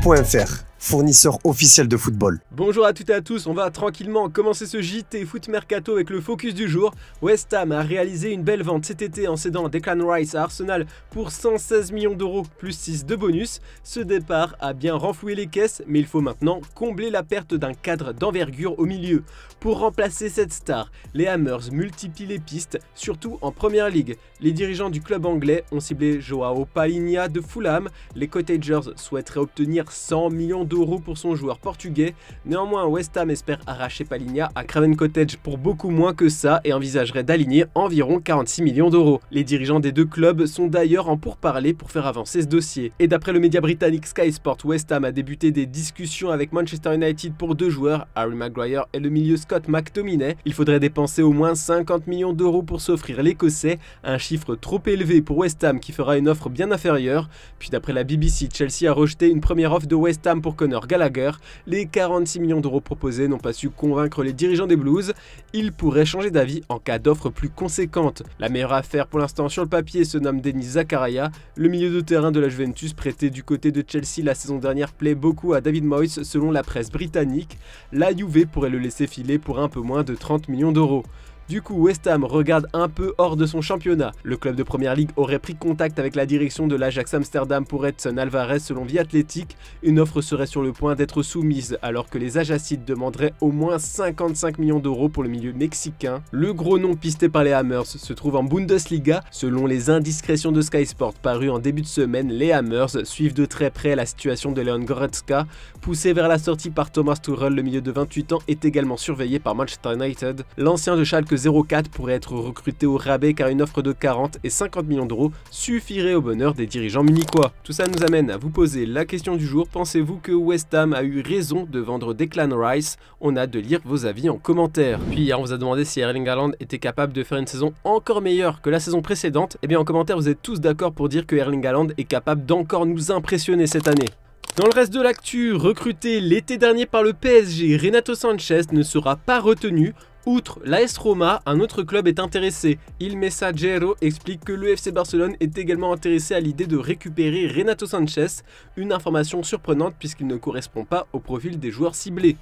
Foot.fr, fournisseur officiel de football. Bonjour à toutes et à tous, on va tranquillement commencer ce JT Foot Mercato avec le focus du jour. West Ham a réalisé une belle vente cet été en cédant Declan Rice à Arsenal pour 116 millions d'euros plus 6 de bonus. Ce départ a bien renfloué les caisses, mais il faut maintenant combler la perte d'un cadre d'envergure au milieu. Pour remplacer cette star, les Hammers multiplient les pistes, surtout en Première Ligue. Les dirigeants du club anglais ont ciblé Joao Palhinha de Fulham. Les Cottagers souhaiteraient obtenir 100 millions d'euros pour son joueur portugais. Néanmoins, West Ham espère arracher Palhinha à Craven Cottage pour beaucoup moins que ça et envisagerait d'aligner environ 46 millions d'euros. Les dirigeants des deux clubs sont d'ailleurs en pourparlers pour faire avancer ce dossier. Et d'après le média britannique Sky Sport, West Ham a débuté des discussions avec Manchester United pour deux joueurs, Harry Maguire et le milieu Scott McTominay. Il faudrait dépenser au moins 50 millions d'euros pour s'offrir l'Écossais, un chiffre trop élevé pour West Ham qui fera une offre bien inférieure. Puis d'après la BBC, Chelsea a rejeté une première offre de West Ham pour Conor Gallagher. Les 46 millions d'euros proposés n'ont pas su convaincre les dirigeants des Blues. Ils pourraient changer d'avis en cas d'offre plus conséquente. La meilleure affaire pour l'instant sur le papier se nomme Denis Zakaria. Le milieu de terrain de la Juventus prêté du côté de Chelsea la saison dernière plaît beaucoup à David Moyes selon la presse britannique. La Juve pourrait le laisser filer pour un peu moins de 30 millions d'euros. Du coup, West Ham regarde un peu hors de son championnat. Le club de Première Ligue aurait pris contact avec la direction de l'Ajax Amsterdam pour Edson Alvarez selon The Athletic. Une offre serait sur le point d'être soumise alors que les Ajacides demanderaient au moins 55 millions d'euros pour le milieu mexicain. Le gros nom pisté par les Hammers se trouve en Bundesliga. Selon les indiscrétions de Sky Sport parues en début de semaine, les Hammers suivent de très près la situation de Leon Goretzka. Poussé vers la sortie par Thomas Tuchel, le milieu de 28 ans est également surveillé par Manchester United. L'ancien de Schalke 04 pourrait être recruté au rabais car une offre de 40 et 50 millions d'euros suffirait au bonheur des dirigeants munichois. Tout ça nous amène à vous poser la question du jour. Pensez-vous que West Ham a eu raison de vendre Declan Rice? On a hâte de lire vos avis en commentaire. Puis hier on vous a demandé si Erling Haaland était capable de faire une saison encore meilleure que la saison précédente. Et bien en commentaire vous êtes tous d'accord pour dire que Erling Haaland est capable d'encore nous impressionner cette année. Dans le reste de l'actu, recruté l'été dernier par le PSG, Renato Sanchez ne sera pas retenu. Outre l'AS Roma, un autre club est intéressé. Il Messaggero explique que le FC Barcelone est également intéressé à l'idée de récupérer Renato Sanchez, une information surprenante puisqu'il ne correspond pas au profil des joueurs ciblés.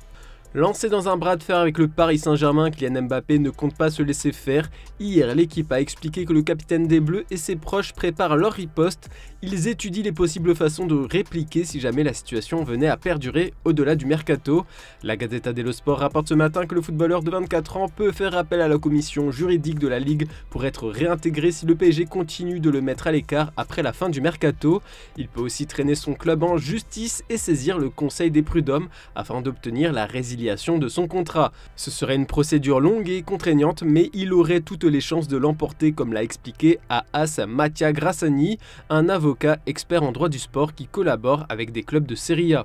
Lancé dans un bras de fer avec le Paris Saint-Germain, Kylian Mbappé ne compte pas se laisser faire. Hier, l'équipe a expliqué que le capitaine des Bleus et ses proches préparent leur riposte. Ils étudient les possibles façons de répliquer si jamais la situation venait à perdurer au-delà du mercato. La Gazzetta dello Sport rapporte ce matin que le footballeur de 24 ans peut faire appel à la commission juridique de la Ligue pour être réintégré si le PSG continue de le mettre à l'écart après la fin du mercato. Il peut aussi traîner son club en justice et saisir le Conseil des prud'hommes afin d'obtenir la résiliation de son contrat. Ce serait une procédure longue et contraignante, mais il aurait toutes les chances de l'emporter, comme l'a expliqué à AS Mattia Grassani, un avocat expert en droit du sport qui collabore avec des clubs de Serie A.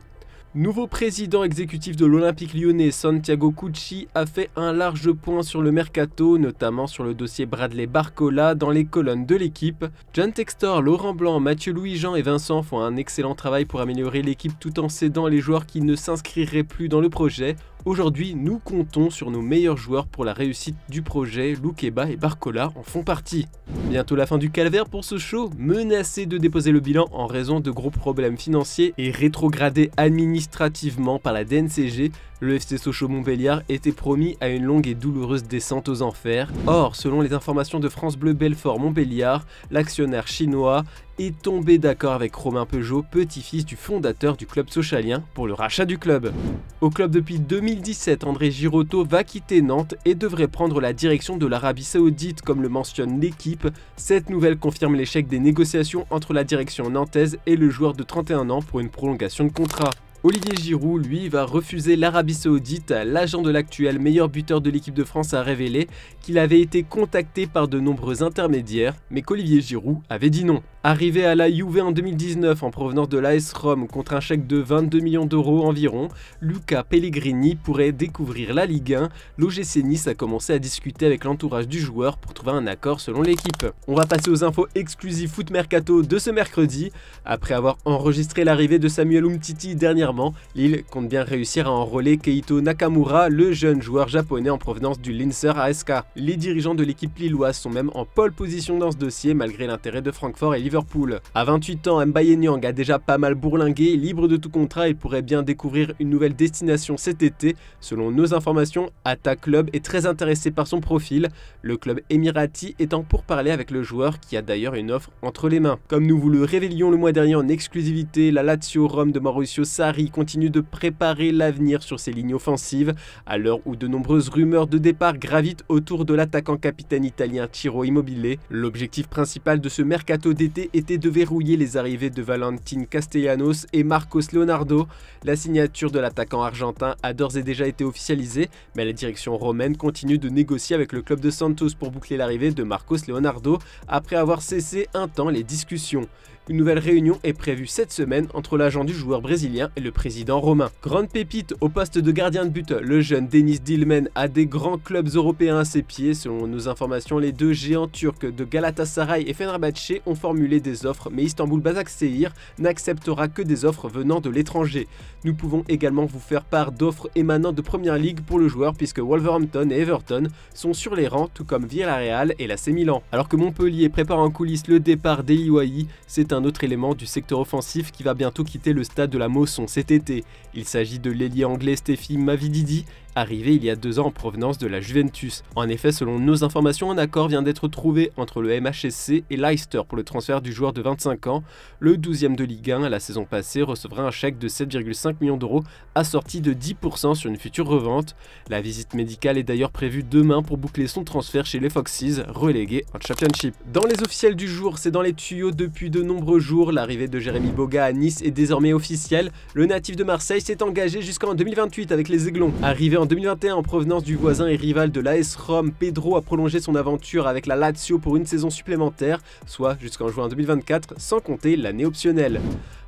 Nouveau président exécutif de l'Olympique lyonnais, Santiago Cucci, a fait un large point sur le mercato, notamment sur le dossier Bradley Barcola dans les colonnes de l'équipe. John Textor, Laurent Blanc, Mathieu Louis-Jean et Vincent font un excellent travail pour améliorer l'équipe tout en cédant les joueurs qui ne s'inscriraient plus dans le projet. Aujourd'hui, nous comptons sur nos meilleurs joueurs pour la réussite du projet. Loukeba et Barcola en font partie. Bientôt la fin du calvaire pour ce show, menacé de déposer le bilan en raison de gros problèmes financiers et rétrogradé administrativement par la DNCG. Le FC Sochaux-Montbéliard était promis à une longue et douloureuse descente aux enfers. Or, selon les informations de France Bleu Belfort-Montbéliard, l'actionnaire chinois est tombé d'accord avec Romain Peugeot, petit-fils du fondateur du club sochalien, pour le rachat du club. Au club depuis 2017, André Girotto va quitter Nantes et devrait prendre la direction de l'Arabie Saoudite, comme le mentionne l'équipe. Cette nouvelle confirme l'échec des négociations entre la direction nantaise et le joueur de 31 ans pour une prolongation de contrat. Olivier Giroud, lui, va refuser l'Arabie Saoudite. L'agent de l'actuel meilleur buteur de l'équipe de France a révélé qu'il avait été contacté par de nombreux intermédiaires, mais qu'Olivier Giroud avait dit non. Arrivé à la Juve en 2019 en provenance de l'AS Rome contre un chèque de 22 millions d'euros environ, Luca Pellegrini pourrait découvrir la Ligue 1. L'OGC Nice a commencé à discuter avec l'entourage du joueur pour trouver un accord selon l'équipe. On va passer aux infos exclusives Foot Mercato de ce mercredi. Après avoir enregistré l'arrivée de Samuel Umtiti dernièrement, dernièrement, Lille compte bien réussir à enrôler Keito Nakamura, le jeune joueur japonais en provenance du Linzer ASK. Les dirigeants de l'équipe lilloise sont même en pole position dans ce dossier malgré l'intérêt de Francfort et Liverpool. À 28 ans, Mbaye Niang a déjà pas mal bourlingué, libre de tout contrat, il pourrait bien découvrir une nouvelle destination cet été. Selon nos informations, Atta Club est très intéressé par son profil, le club émirati étant pour parler avec le joueur qui a d'ailleurs une offre entre les mains. Comme nous vous le révélions le mois dernier en exclusivité, la Lazio Rome de Maurizio Sarri continue de préparer l'avenir sur ses lignes offensives, à l'heure où de nombreuses rumeurs de départ gravitent autour de l'attaquant capitaine italien Ciro Immobile. L'objectif principal de ce mercato d'été était de verrouiller les arrivées de Valentin Castellanos et Marcos Leonardo. La signature de l'attaquant argentin a d'ores et déjà été officialisée, mais la direction romaine continue de négocier avec le club de Santos pour boucler l'arrivée de Marcos Leonardo après avoir cessé un temps les discussions. Une nouvelle réunion est prévue cette semaine entre l'agent du joueur brésilien et le président romain. Grande pépite au poste de gardien de but, le jeune Deniz Dilmen a des grands clubs européens à ses pieds. Selon nos informations, les deux géants turcs de Galatasaray et Fenerbahçe ont formulé des offres, mais Istanbul Basaksehir n'acceptera que des offres venant de l'étranger. Nous pouvons également vous faire part d'offres émanant de Première Ligue pour le joueur puisque Wolverhampton et Everton sont sur les rangs, tout comme Villarreal et l'AC Milan. Alors que Montpellier prépare en coulisses le départ d'Eli Wahi, c'est un autre élément du secteur offensif qui va bientôt quitter le stade de la Mosson cet été. Il s'agit de l'ailier anglais Stephy Mavididi, arrivé il y a 2 ans en provenance de la Juventus. En effet, selon nos informations, un accord vient d'être trouvé entre le MHSC et Leicester pour le transfert du joueur de 25 ans. Le 12e de Ligue 1 la saison passée recevra un chèque de 7,5 millions d'euros assorti de 10% sur une future revente. La visite médicale est d'ailleurs prévue demain pour boucler son transfert chez les Foxes, relégués en Championship. Dans les officiels du jour, c'est dans les tuyaux depuis de nombreux jours. L'arrivée de Jérémy Boga à Nice est désormais officielle. Le natif de Marseille s'est engagé jusqu'en 2028 avec les Aiglons. Arrivé en 2021 en provenance du voisin et rival de l'AS Rome, Pedro a prolongé son aventure avec la Lazio pour une saison supplémentaire, soit jusqu'en juin 2024, sans compter l'année optionnelle.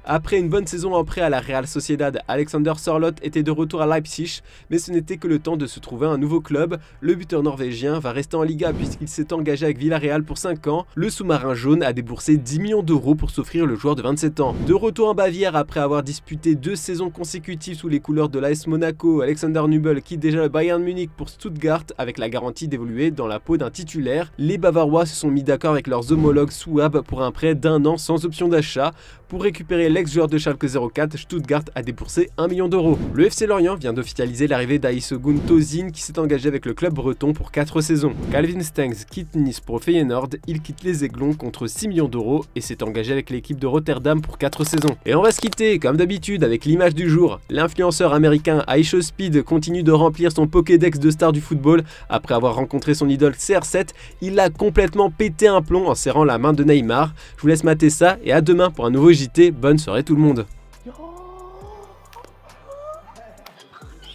Après une bonne saison en prêt à la Real Sociedad, Alexander Sørloth était de retour à Leipzig, mais ce n'était que le temps de se trouver un nouveau club. Le buteur norvégien va rester en Liga puisqu'il s'est engagé avec Villarreal pour 5 ans. Le sous-marin jaune a déboursé 10 millions d'euros pour s'offrir le joueur de 27 ans. De retour en Bavière après avoir disputé 2 saisons consécutives sous les couleurs de l'AS Monaco, Alexander Nübel quitte déjà le Bayern Munich pour Stuttgart avec la garantie d'évoluer dans la peau d'un titulaire. Les Bavarois se sont mis d'accord avec leurs homologues Souab pour un prêt d'1 an sans option d'achat. Pour récupérer l'ex-joueur de Schalke 04, Stuttgart a déboursé 1 million d'euros. Le FC Lorient vient d'officialiser l'arrivée d'Aïssegoun Tozin qui s'est engagé avec le club breton pour 4 saisons. Calvin Stengs quitte Nice pour Feyenoord, il quitte les Aiglons contre 6 millions d'euros et s'est engagé avec l'équipe de Rotterdam pour 4 saisons. Et on va se quitter, comme d'habitude, avec l'image du jour. L'influenceur américain iShowSpeed continue de remplir son Pokédex de stars du football. Après avoir rencontré son idole CR7, il a complètement pété un plomb en serrant la main de Neymar. Je vous laisse mater ça et à demain pour un nouveau JT. Bonne soirée tout le monde.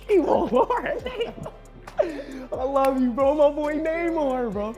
I love you, bro. My boy Neymar, bro.